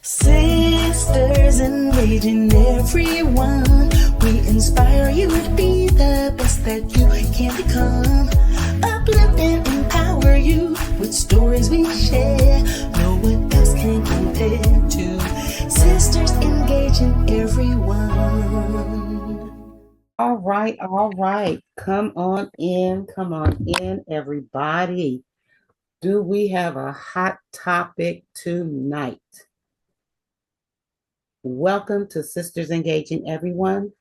Sisters engaging everyone. We inspire you to be the best that you can become. Uplift and empower you with stories we share. No one else can compare to sisters engaging everyone. All right, all right. Come on in, everybody. Do we have a hot topic tonight? Welcome to Sisters Engaging Everyone.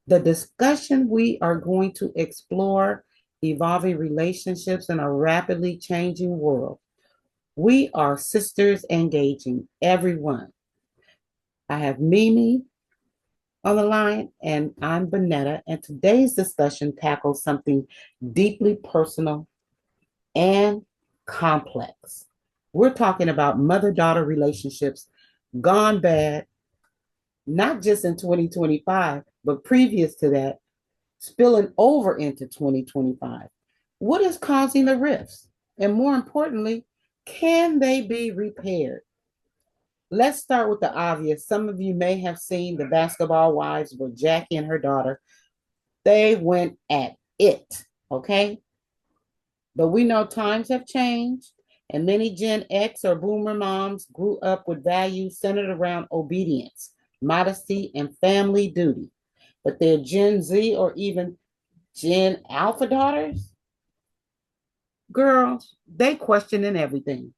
The discussion we are going to explore evolving relationships in a rapidly changing world. We are Sisters Engaging Everyone. I have Mimi on the line, and I'm Bonetta, and today's discussion tackles something deeply personal and complex. We're talking about mother-daughter relationships gone bad, not just in 2025, but previous to that, spilling over into 2025. What is causing the rifts? And more importantly, can they be repaired? Let's start with the obvious. Some of you may have seen the Basketball Wives with Jackie and her daughter. They went at it, okay? But we know times have changed, and many Gen X or Boomer moms grew up with values centered around obedience, modesty, and family duty. But their Gen Z or even Gen Alpha daughters, girls, they questioning everything.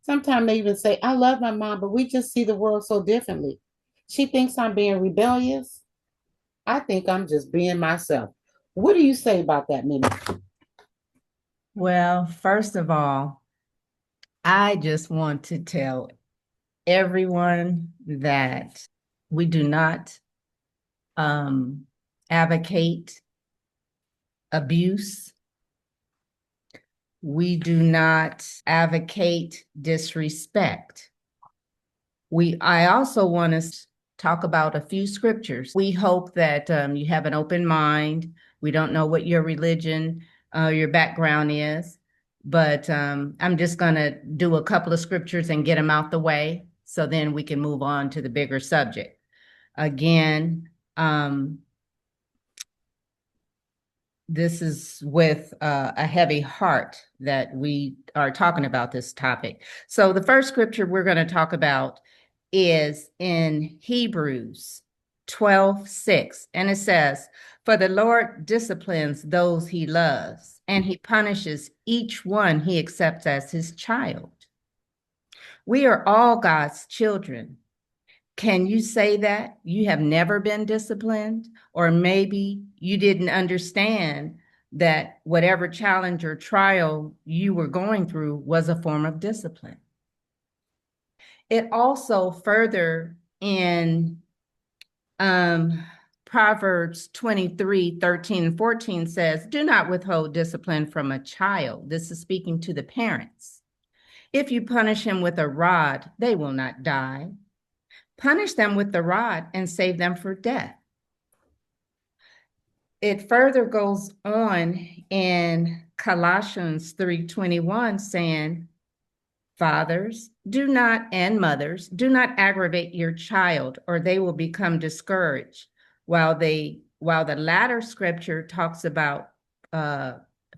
Sometimes they even say, I love my mom, but we just see the world so differently. She thinks I'm being rebellious. I think I'm just being myself. What do you say about that, Minnie? Well, first of all, I just want to tell everyone that we do not advocate abuse. We do not advocate disrespect. I also want to talk about a few scriptures. We hope that you have an open mind. We don't know what your religion, your background is, but I'm just going to do a couple of scriptures and get them out the way, so then we can move on to the bigger subject. Again, this is with a heavy heart that we are talking about this topic. So the first scripture we're going to talk about is in Hebrews 12:6, and it says, "For the Lord disciplines those he loves, and he punishes each one he accepts as his child." We are all God's children. Can you say that you have never been disciplined? Or maybe you didn't understand that whatever challenge or trial you were going through was a form of discipline. It also further in Proverbs 23:13-14 says, "Do not withhold discipline from a child." This is speaking to the parents. "If you punish him with a rod, they will not die. Punish them with the rod and save them for death." It further goes on in Colossians 3:21 saying, "Fathers, do not, and mothers, do not aggravate your child, or they will become discouraged." While the latter scripture talks about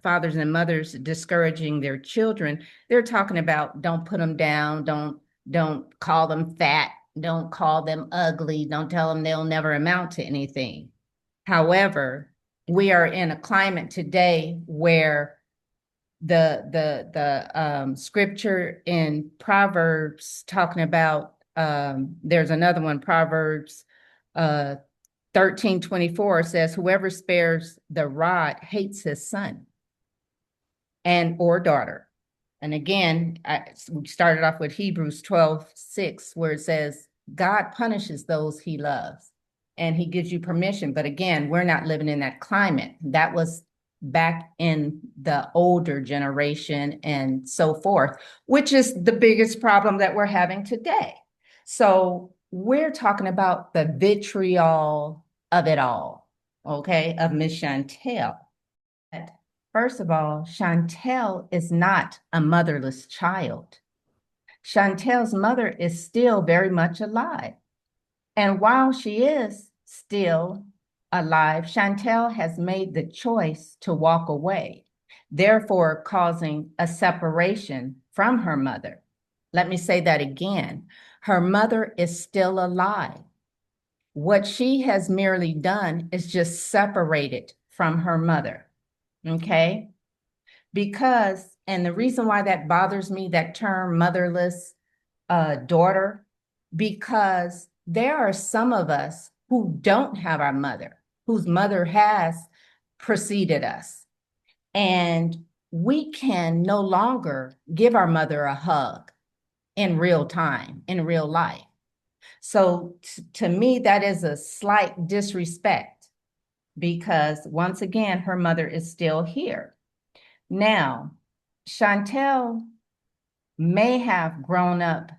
fathers and mothers discouraging their children, they're talking about don't put them down, don't call them fat, don't call them ugly, don't tell them they'll never amount to anything. However, we are in a climate today where the scripture in Proverbs talking about there's another one, Proverbs 13:24 says, "Whoever spares the rod hates his son and or daughter." And again, we started off with Hebrews 12:6, where it says, God punishes those he loves and he gives you permission. But again, we're not living in that climate. That was back in the older generation and so forth, which is the biggest problem that we're having today. So we're talking about the vitriol of it all, okay, of Miss Chantel. First of all, Chantel is not a motherless child. Chantel's mother is still very much alive. And while she is still alive, Chantel has made the choice to walk away, therefore causing a separation from her mother. Let me say that again. Her mother is still alive. What she has merely done is just separated from her mother, okay? Because, and the reason why that bothers me, that term motherless daughter, because there are some of us who don't have our mother, whose mother has preceded us. And we can no longer give our mother a hug in real time, in real life. So to me, that is a slight disrespect because once again, her mother is still here. Now, Chantel may have grown up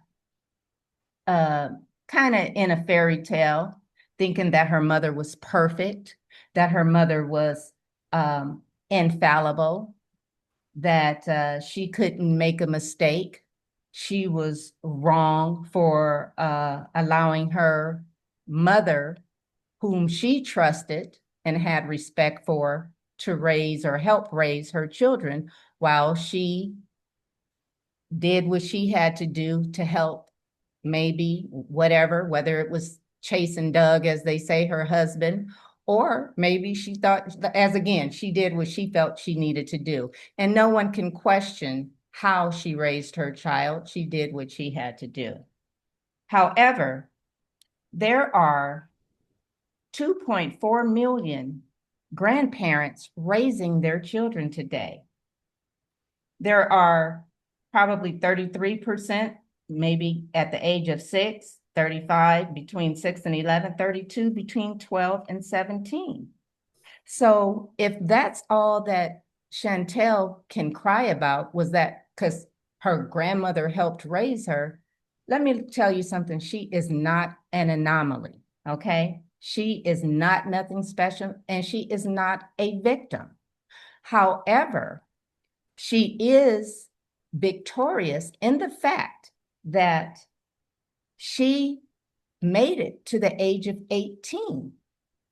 kind of in a fairy tale, thinking that her mother was perfect, that her mother was infallible, that she couldn't make a mistake. She was wrong for allowing her mother, whom she trusted and had respect for, to raise or help raise her children while she did what she had to do to help maybe whatever, whether it was chasing Doug, as they say, her husband, or maybe she thought, as again, she did what she felt she needed to do. And no one can question how she raised her child. She did what she had to do. However, there are 2.4 million grandparents raising their children today. There are probably 33%, maybe at the age of 6, 35 between 6 and 11, 32 between 12 and 17. So if that's all that Chantel can cry about was that because her grandmother helped raise her, let me tell you something. She is not an anomaly, okay? She is not nothing special, and she is not a victim. However, she is victorious in the fact that she made it to the age of 18,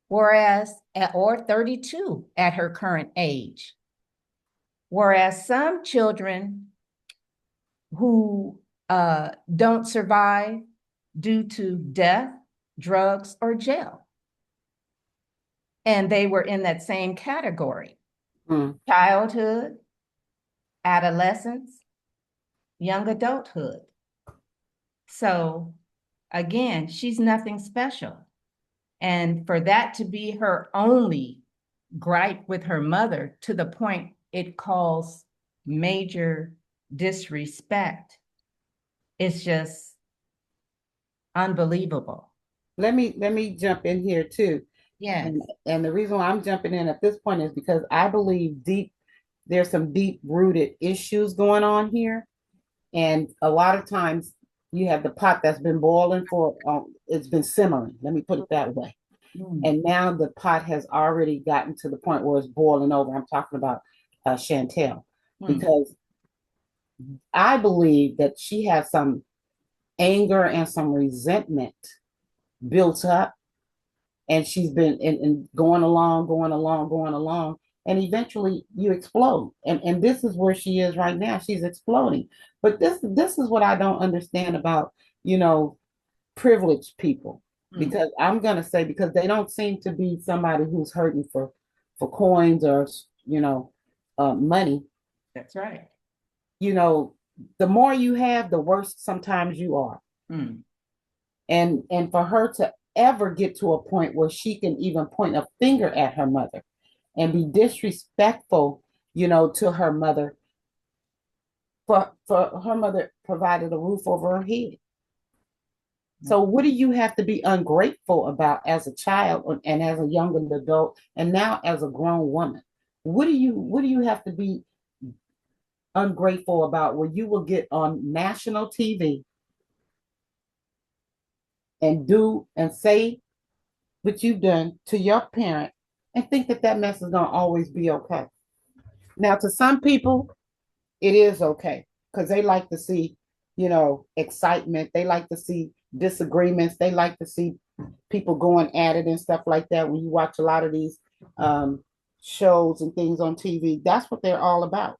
whereas, or 32 at her current age. Whereas some children who don't survive due to death, drugs, or jail. And they were in that same category. Childhood, adolescence, young adulthood. So again, she's nothing special. And for that to be her only gripe with her mother to the point it calls major disrespect, it's just unbelievable. Let me jump in here too. Yes. And the reason why I'm jumping in at this point is because I believe there's some deep rooted issues going on here. And a lot of times you have the pot that's been boiling for, it's been simmering. Let me put it that way. And now the pot has already gotten to the point where it's boiling over. I'm talking about Chantel, because I believe that she has some anger and some resentment built up, and she's been in going along, and eventually you explode. And this is where she is right now. She's exploding. But this is what I don't understand about, privileged people. Because I'm gonna say, because they don't seem to be somebody who's hurting for coins or money. That's right. The more you have, the worse sometimes you are. And for her to ever get to a point where she can even point a finger at her mother and be disrespectful, to her mother, for her mother provided a roof over her head. So what do you have to be ungrateful about as a child and as a young adult and now as a grown woman? What do you have to be ungrateful about where you will get on national TV and do and say what you've done to your parent and think that mess is going to always be okay? Now, to some people, it is okay because they like to see excitement. They like to see disagreements. They like to see people going at it and stuff like that. When you watch a lot of these um, shows and things on TV, that's what they're all about.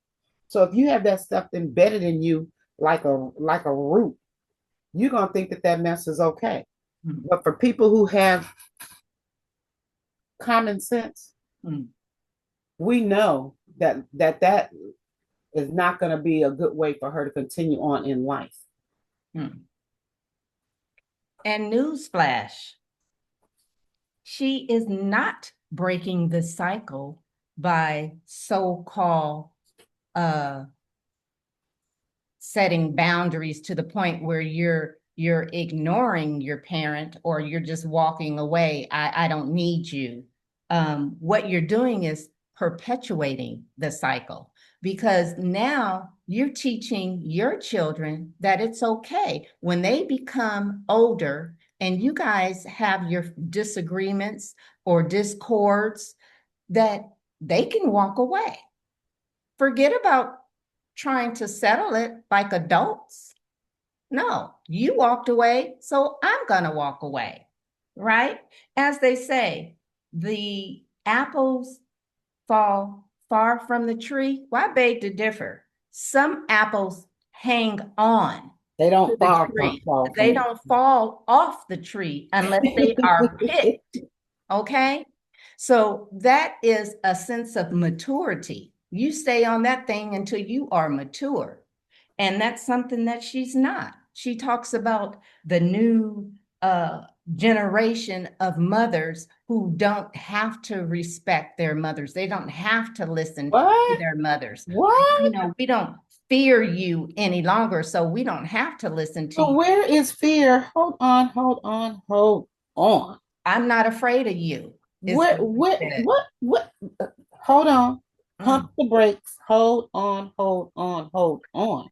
So if you have that stuff embedded in you like a root, you're gonna think that that mess is okay. Mm. But for people who have common sense, Mm. we know that is not going to be a good way for her to continue on in life. Mm. And newsflash, she is not breaking the cycle by so-called setting boundaries to the point where you're ignoring your parent or you're just walking away. I don't need you. What you're doing is perpetuating the cycle, because now you're teaching your children that it's okay when they become older and you guys have your disagreements or discords, that they can walk away. Forget about trying to settle it like adults. No, you walked away, so I'm going to walk away, right? As they say, the apples fall far from the tree. Well, I beg to differ. Some apples hang on They to don't the fall from tree. fall They from don't fall off the tree unless they are picked. Okay. So that is a sense of maturity. You stay on that thing until you are mature. And that's something that she's not. She talks about the new generation of mothers who don't have to respect their mothers. They don't have to listen to What? their mothers. What? We don't fear you any longer, so we don't have to listen to So you. where is fear? Hold on, hold on, hold on. I'm not afraid of you, is What what she what said. what what hold on. Mm, Pump the brakes. Hold on, hold on, hold on.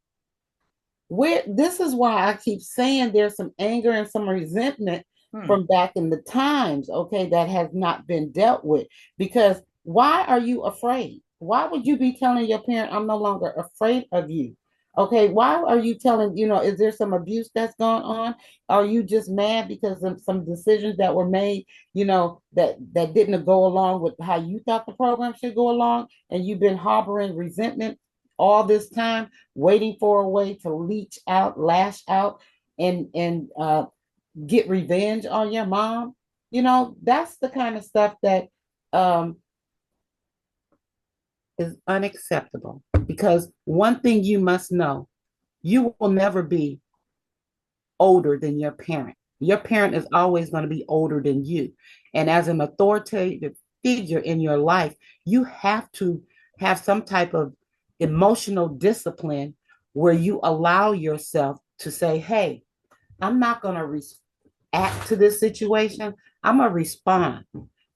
Where this is why I keep saying there's some anger and some resentment mm, from back in the times, okay, that has not been dealt with. Because why are you afraid? Why would you be telling your parent, I'm no longer afraid of you? Okay, why are you telling, is there some abuse that's gone on? Are you just mad because of some decisions that were made, that didn't go along with how you thought the program should go along, and you've been harboring resentment all this time, waiting for a way to leech out, lash out, and get revenge on your mom? That's the kind of stuff that um, is unacceptable. Because one thing you must know, you will never be older than your parent. Your parent is always going to be older than you. And as an authoritative figure in your life, you have to have some type of emotional discipline where you allow yourself to say, hey, I'm not going to react to this situation. I'm going to respond.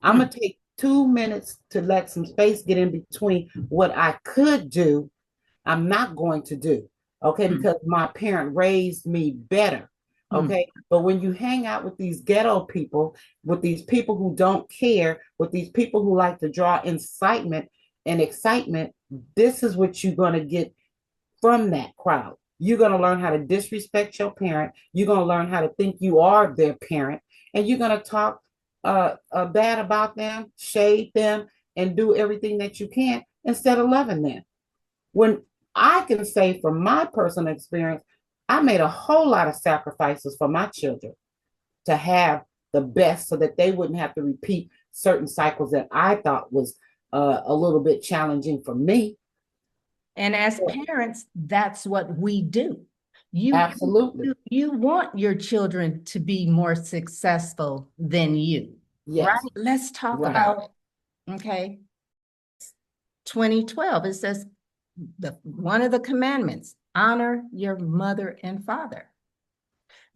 I'm going mm, to take 2 minutes to let some space get in between what I could do, I'm not going to do. Okay, mm, because my parent raised me better. mm, Okay, but when you hang out with these ghetto people, with these people who don't care, with these people who like to draw incitement and excitement, this is what you're going to get from that crowd. You're going to learn how to disrespect your parent. You're going to learn how to think you are their parent, and you're going to talk bad about them, shade them, and do everything that you can instead of loving them. When I can say from my personal experience, I made a whole lot of sacrifices for my children to have the best so that they wouldn't have to repeat certain cycles that I thought was a little bit challenging for me. And as parents, that's what we do. You, Absolutely. you want your children to be more successful than you, right? Yes. Let's talk Right. about, okay, 2012. It says one of the commandments, honor your mother and father.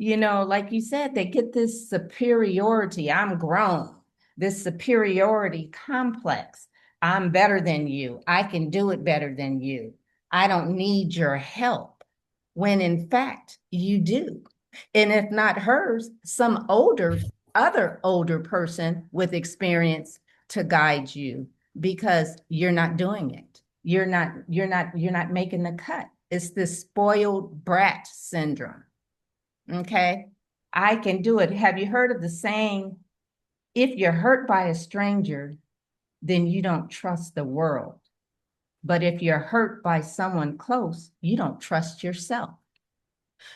Like you said, they get this superiority. I'm grown, this superiority complex. I'm better than you. I can do it better than you. I don't need your help. When in fact, you do. And if not hers, some other older person with experience to guide you, because you're not doing it. You're not making the cut. It's this spoiled brat syndrome. Okay. I can do it. Have you heard of the saying, if you're hurt by a stranger, then you don't trust the world. But if you're hurt by someone close, you don't trust yourself.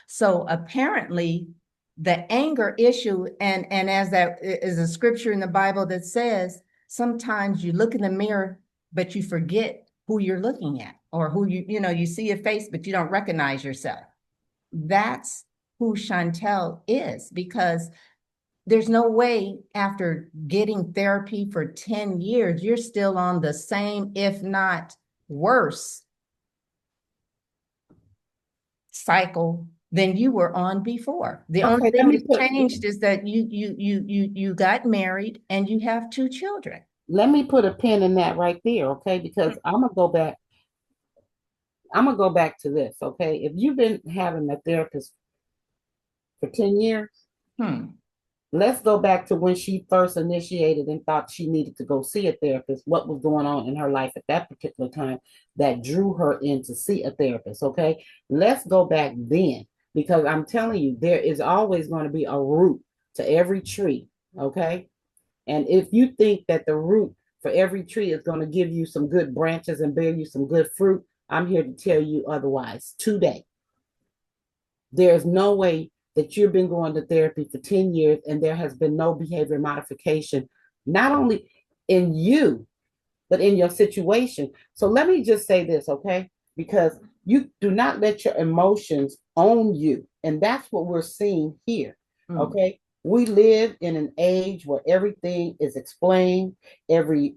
So apparently, the anger issue, and as that is a scripture in the Bible that says, sometimes you look in the mirror, but you forget who you're looking at, or who you see a face, but you don't recognize yourself. That's who Chantel is, because there's no way after getting therapy for 10 years, you're still on the same, if not worse, cycle than you were on before. The only thing that changed is that you got married and you have 2 children. Let me put a pin in that right there, okay? Because I'm gonna go back to this, okay? If you've been having a therapist for 10 years, let's go back to when she first initiated and thought she needed to go see a therapist. What was going on in her life at that particular time that drew her in to see a therapist, okay? Let's go back then, because I'm telling you, there is always going to be a root to every tree, okay? And if you think that the root for every tree is going to give you some good branches and bear you some good fruit, I'm here to tell you otherwise today. There's no way that you've been going to therapy for 10 years and there has been no behavior modification, not only in you, but in your situation. So let me just say this, okay? Because you do not let your emotions own you. And that's what we're seeing here, okay? We live in an age where everything is explained, every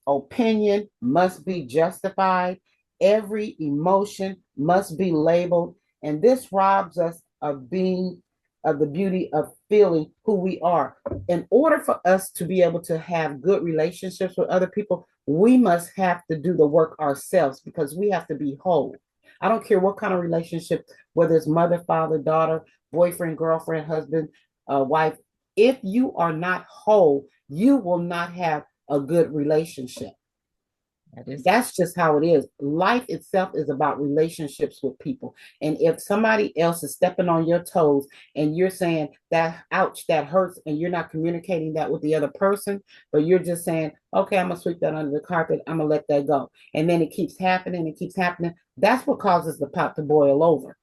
opinion must be justified, every emotion must be labeled, and this robs us of being of the beauty of feeling who we are. In order for us to be able to have good relationships with other people, we must have to do the work ourselves, because we have to be whole. I don't care what kind of relationship, whether it's mother, father, daughter, boyfriend, girlfriend, husband, wife. If you are not whole, you will not have a good relationship. That's just how it is. Life itself is about relationships with people. And if somebody else is stepping on your toes and you're saying that, ouch, that hurts, and you're not communicating that with the other person, but you're just saying, okay, I'm going to sweep that under the carpet, I'm going to let that go. And then it keeps happening, that's what causes the pot to boil over.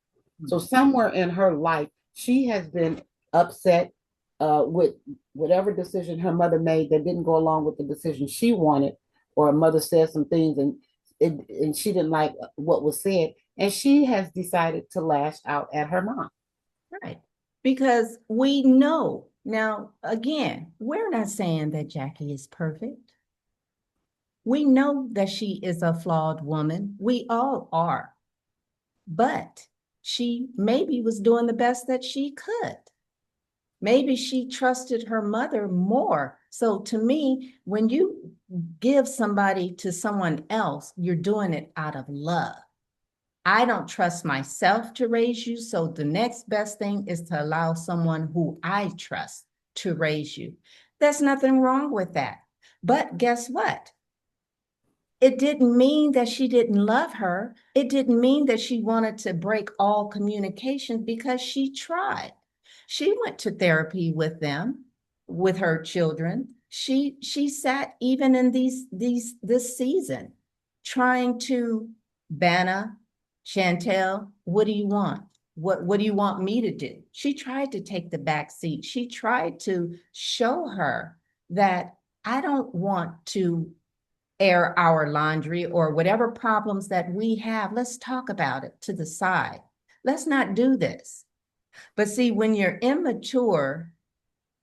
So somewhere in her life, she has been upset with whatever decision her mother made that didn't go along with the decision she wanted, or a mother said some things and she didn't like what was said, and she has decided to lash out at her mom. Right. Because we know, now, again, we're not saying that Jackie is perfect. We know that she is a flawed woman. We all are. But she maybe was doing the best that she could. Maybe she trusted her mother more. So to me, when you give somebody to someone else, you're doing it out of love. I don't trust myself to raise you, so the next best thing is to allow someone who I trust to raise you. There's nothing wrong with that. But guess what? It didn't mean that she didn't love her. It didn't mean that she wanted to break all communication, because she tried. She went to therapy with them, with her children. She sat even in this season trying to, Vanna, Chantel, what do you want? What do you want me to do? She tried to take the back seat. She tried to show her that I don't want to air our laundry, or whatever problems that we have. Let's talk about it to the side. Let's not do this. But see, when you're immature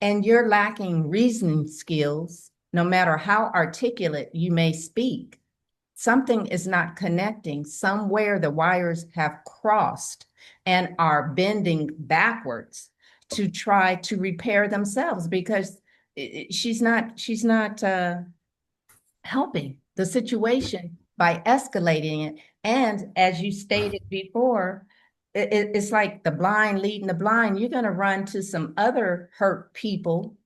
and you're lacking reasoning skills, no matter how articulate you may speak, something is not connecting. Somewhere the wires have crossed and are bending backwards to try to repair themselves, because she's not helping the situation by escalating it. And as you stated before, it's like the blind leading the blind. You're going to run to some other hurt people,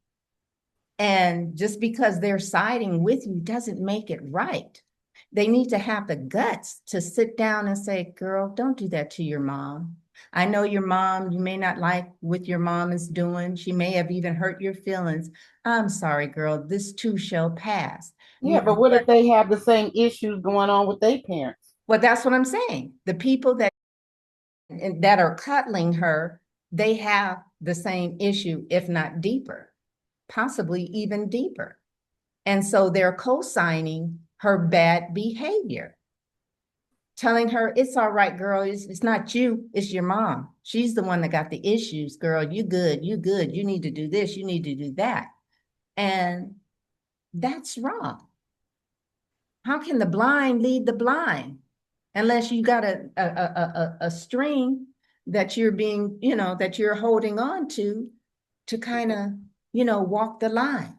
and just because they're siding with you doesn't make it right. They need to have the guts to sit down and say, girl, don't do that to your mom. I know your mom, you may not like what your mom is doing. She may have even hurt your feelings. I'm sorry, girl, this too shall pass. Yeah, but what if they have the same issues going on with their parents? Well, that's what I'm saying. The people that are cuddling her, they have the same issue, if not deeper, possibly even deeper. And so they're co-signing her bad behavior, telling her, it's all right, girl. It's not you, it's your mom. She's the one that got the issues, girl. You good, you good. You need to do this, you need to do that. And that's wrong. How can the blind lead the blind? Unless you got a string that you're being, that you're holding on to kind of, walk the line.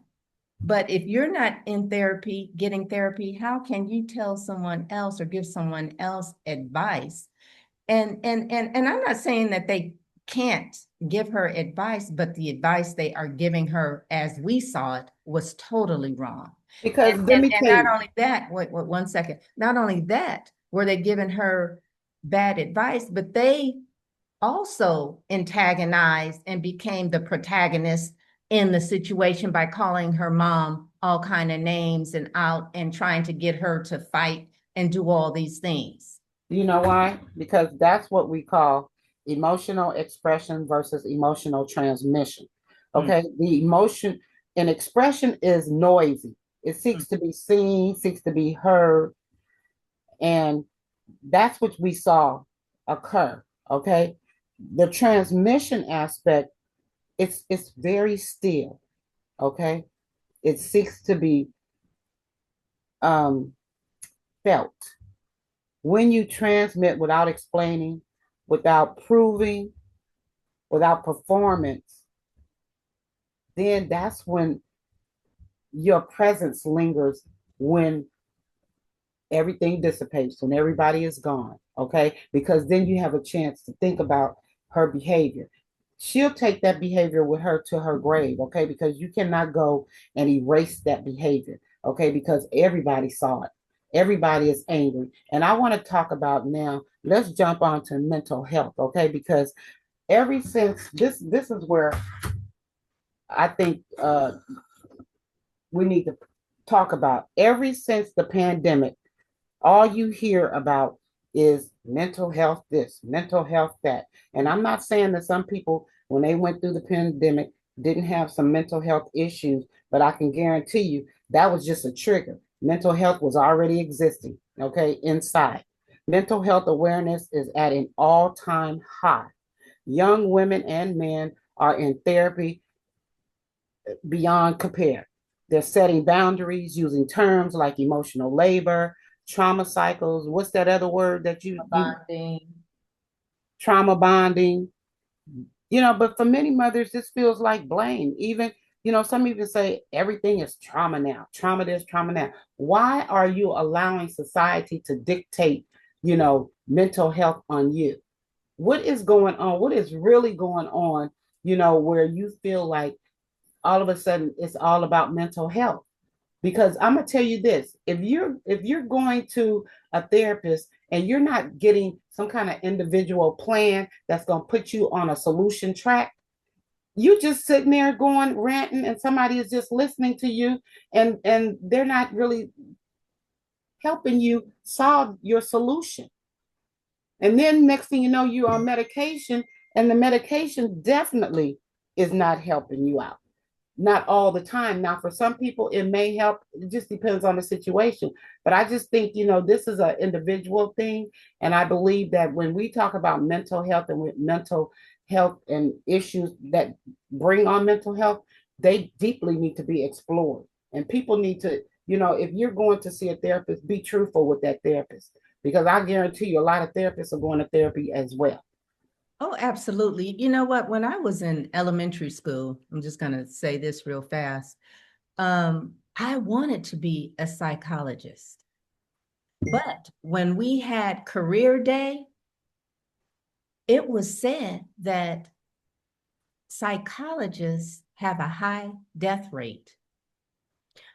But if you're not in therapy, getting therapy, how can you tell someone else or give someone else advice? And I'm not saying that they can't give her advice, but the advice they are giving her, as we saw it, was totally wrong. Because And, let and, me and tell not you, only that, wait 1 second. Not only that, were they giving her bad advice, but they also antagonized and became the protagonist in the situation by calling her mom all kind of names and out and trying to get her to fight and do all these things. you know why? Because that's what we call emotional expression versus emotional transmission. Mm, Okay, the emotion and expression is noisy. It mm. seeks to be seen, seeks to be heard, and that's what we saw occur. Okay, the transmission aspect, it's very still. Okay, it seeks to be um, felt. When you transmit without explaining, without proving, without performance, then that's when your presence lingers, when everything dissipates, when everybody is gone. Okay, because then you have a chance to think about her behavior. She'll take that behavior with her to her grave. Okay, because you cannot go and erase that behavior. Okay, because everybody saw it. Everybody is angry. And I want to talk about now, let's jump on to mental health. Okay, because ever since this is where I think we need to talk about. Ever since the pandemic, all you hear about is mental health this, mental health that. And I'm not saying that some people, when they went through the pandemic, didn't have some mental health issues, but I can guarantee you that was just a trigger. Mental health was already existing, okay, inside. Mental health awareness is at an all-time high. Young women and men are in therapy beyond compare. They're setting boundaries using terms like emotional labor, trauma cycles. What's that other word that you Bonding. trauma bonding? But for many mothers, this feels like blame. Even, some even say everything is trauma now, trauma this, trauma now. Why are you allowing society to dictate, mental health on you? What is going on? What is really going on, where you feel like all of a sudden it's all about mental health? Because I'm gonna tell you this: if you're going to a therapist and you're not getting some kind of individual plan that's gonna put you on a solution track, you just sitting there going ranting, and somebody is just listening to you, and they're not really helping you solve your solution. And then next thing you know, you're on medication, and the medication definitely is not helping you out. Not all the time. Now, for some people, it may help. It just depends on the situation. But I just think, this is an individual thing. And I believe that when we talk about mental health and with mental health and issues that bring on mental health, they deeply need to be explored. And people need to, if you're going to see a therapist, be truthful with that therapist. Because I guarantee you, a lot of therapists are going to therapy as well. Oh, absolutely. You know what? When I was in elementary school, I'm just going to say this real fast. I wanted to be a psychologist. But when we had career day, it was said that psychologists have a high death rate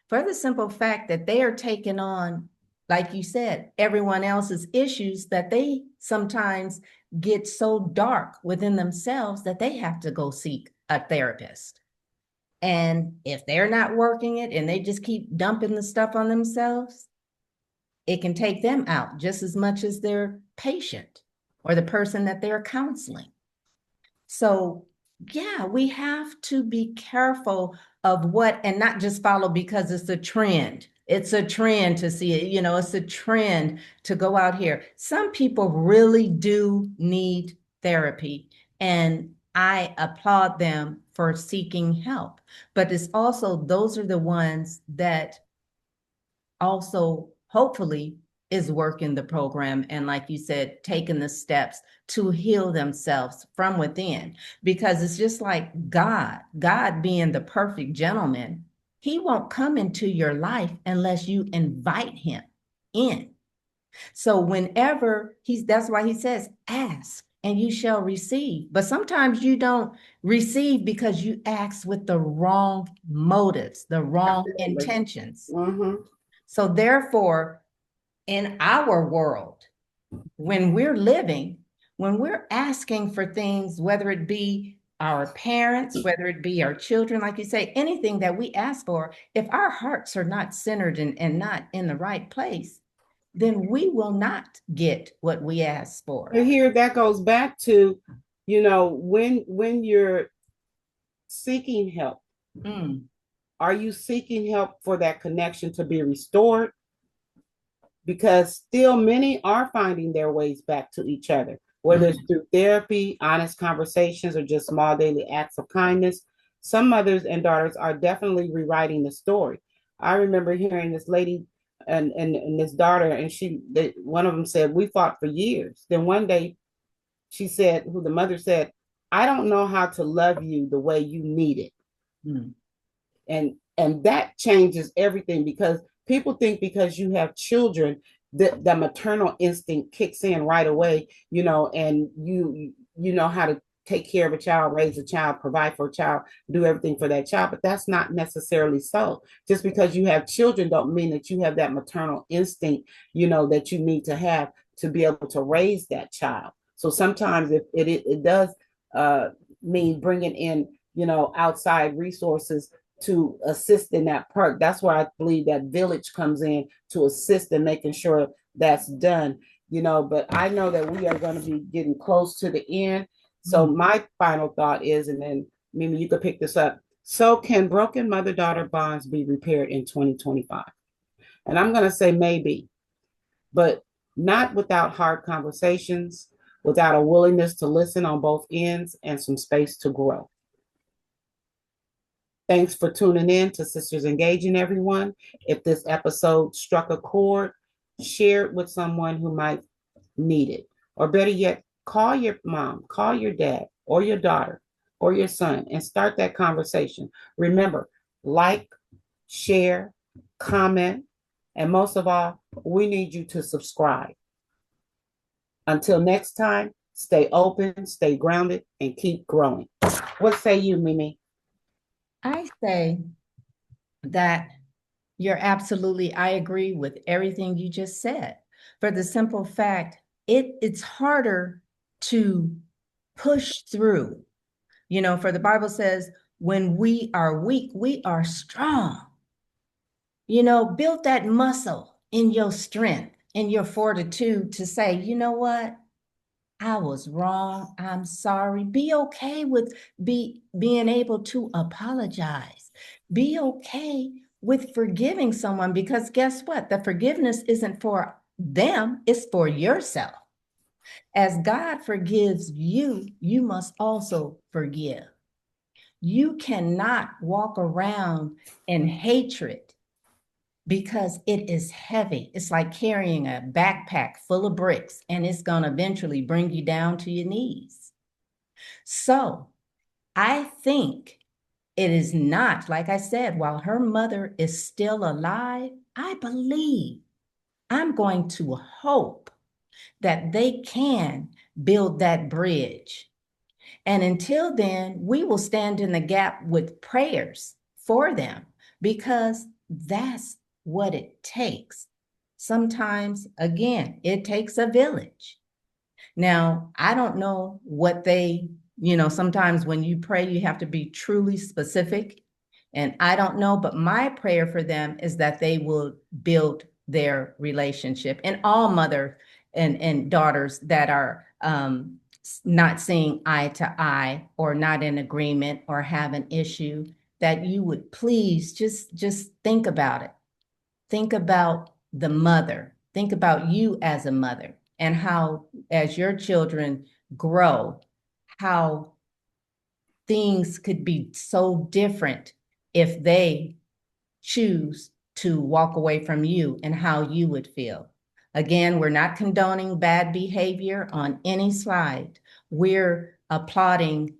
for the simple fact that they are taking on like you said, everyone else's issues that they sometimes get so dark within themselves that they have to go seek a therapist. And if they're not working it and they just keep dumping the stuff on themselves, it can take them out just as much as their patient or the person that they're counseling. So, yeah, we have to be careful of what, and not just follow because it's a trend. It's a trend to see it, it's a trend to go out here. Some people really do need therapy, and I applaud them for seeking help. But it's also, those are the ones that also hopefully is working the program and, like you said, taking the steps to heal themselves from within. Because it's just like God being the perfect gentleman, he won't come into your life unless you invite him in. So whenever that's why he says, ask and you shall receive. But sometimes you don't receive because you ask with the wrong motives, the wrong Absolutely. intentions. Mm-hmm. So therefore, in our world, when we're living, when we're asking for things, whether it be our parents, whether it be our children, like you say, anything that we ask for, if our hearts are not centered and not in the right place, then we will not get what we ask for. And here that goes back to, when you're seeking help, are you seeking help for that connection to be restored? Because still many are finding their ways back to each other, whether it's through therapy, honest conversations, or just small daily acts of kindness. Some mothers and daughters are definitely rewriting the story. I remember hearing this lady and this daughter, and one of them said, we fought for years. Then one day she said, the mother said, I don't know how to love you the way you need it. And that changes everything, because people think because you have children, the maternal instinct kicks in right away, and you know how to take care of a child, raise a child, provide for a child, do everything for that child. But that's not necessarily so. Just because you have children don't mean that you have that maternal instinct, that you need to have to be able to raise that child. So sometimes it does mean bringing in, outside resources to assist in that part. That's where I believe that village comes in to assist in making sure that's done, but I know that we are going to be getting close to the end. So my final thought is, and then Mimi, you could pick this up. So can broken mother-daughter bonds be repaired in 2025? And I'm going to say maybe, but not without hard conversations, without a willingness to listen on both ends and some space to grow. Thanks for tuning in to Sisters Engaging, everyone. If this episode struck a chord, share it with someone who might need it. Or better yet, call your mom, call your dad, or your daughter, or your son, and start that conversation. Remember, like, share, comment, and most of all, we need you to subscribe. Until next time, stay open, stay grounded, and keep growing. What say you, Mimi? I say that I agree with everything you just said. For the simple fact, it's harder to push through. For the Bible says, when we are weak, we are strong. Build that muscle in your strength, in your fortitude to say, you know what? I was wrong. I'm sorry. Be okay with being able to apologize. Be okay with forgiving someone, because guess what? The forgiveness isn't for them, it's for yourself. As God forgives you, you must also forgive. You cannot walk around in hatred, because it is heavy. It's like carrying a backpack full of bricks, and it's going to eventually bring you down to your knees. So I think it is not, like I said, while her mother is still alive, I believe, I'm going to hope that they can build that bridge. And until then, we will stand in the gap with prayers for them, because that's what it takes. sometimes, again, it takes a village. Now, I don't know what they, sometimes when you pray, you have to be truly specific. And I don't know, but my prayer for them is that they will build their relationship. And all mother and daughters that are not seeing eye to eye or not in agreement or have an issue, that you would please just think about it. Think about the mother. Think about you as a mother and how, as your children grow, how things could be so different if they choose to walk away from you, and how you would feel. Again, we're not condoning bad behavior on any slide. We're applauding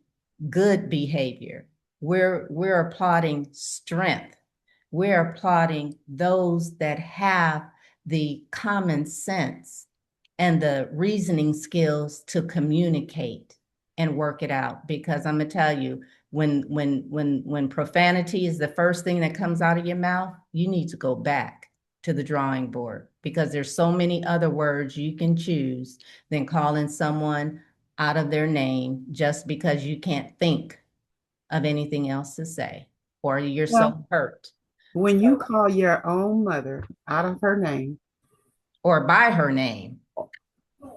good behavior. We're applauding strength. We're applauding those that have the common sense and the reasoning skills to communicate and work it out. Because I'm gonna tell you, when profanity is the first thing that comes out of your mouth, you need to go back to the drawing board, because there's so many other words you can choose than calling someone out of their name just because you can't think of anything else to say, or you're Well, so hurt. when you call your own mother out of her name, Or by her name,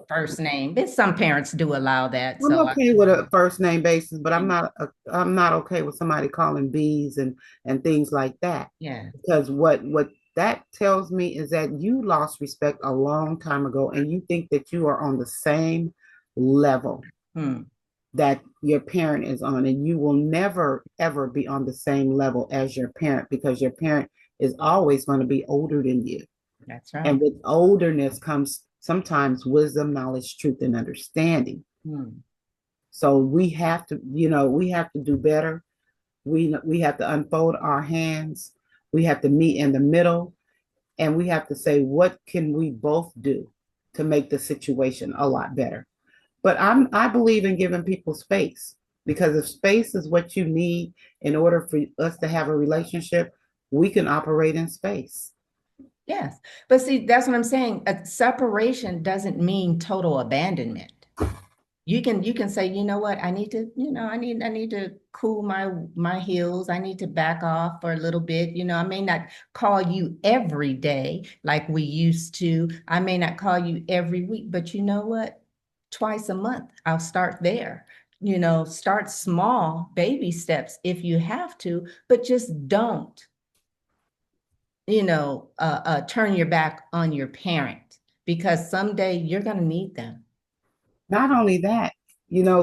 first name. But some parents do allow that. I'm So okay with a first name basis, but I'm not okay with somebody calling bees and things like that. yeah. Because what that tells me is that you lost respect a long time ago, and you think that you are on the same level Hmm. that your parent is on, and you will never ever be on the same level as your parent, because your parent is always going to be older than you. That's And right. with olderness comes sometimes wisdom, knowledge, truth, and understanding. Hmm. So we have to, we have to do better. We have to unfold our hands. We have to meet in the middle, and we have to say, what can we both do to make the situation a lot better? But I believe in giving people space, because if space is what you need in order for us to have a relationship, we can operate in space. Yes. But see, that's what I'm saying. A separation doesn't mean total abandonment. You can say, you know what, I need to, I need to cool my heels. I need to back off for a little bit. I may not call you every day like we used to. I may not call you every week, but you know what? Twice a month, I'll start there. Start small, baby steps if you have to, but just don't, turn your back on your parent, because someday you're going to need them. Not only that,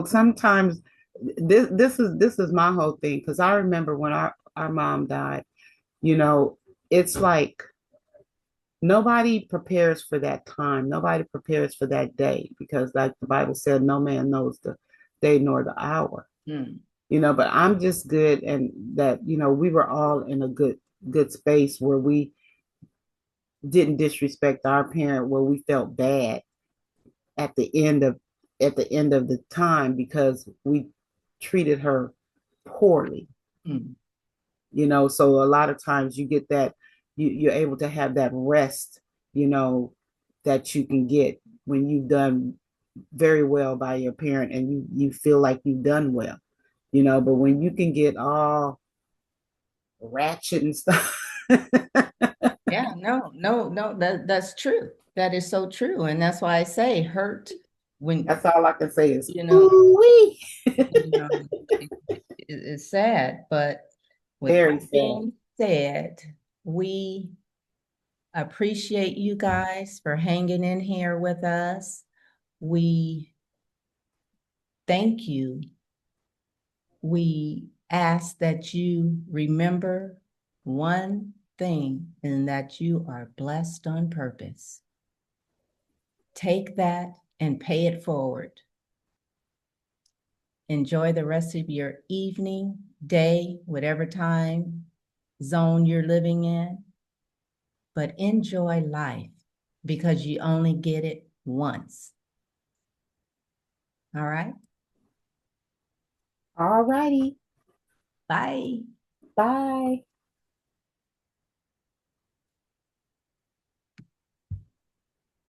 sometimes this is my whole thing, because I remember when our mom died, you know, it's like nobody prepares for that time. Nobody prepares for that day, because like the Bible said, no man knows the day nor the hour. Hmm. But I'm just good, and that, we were all in a good space where we didn't disrespect our parent, where we felt bad at the end of the time because we treated her poorly. Hmm. So a lot of times you get that, you're able to have that rest, that you can get when you've done very well by your parent, and you feel like you've done well. But when you can get all ratchet and stuff. Yeah, no, no, no, that's true. That is so true. And that's why I say hurt when, That's all I can say is you know, ooh-wee. you know, it's sad. But with Very that sad. being said, we appreciate you guys for hanging in here with us. We thank you. We ask that you remember one thing, and that you are blessed on purpose. Take that and pay it forward. Enjoy the rest of your evening, day, whatever time zone you're living in, but enjoy life, because you only get it once. All right? All righty. Bye. Bye.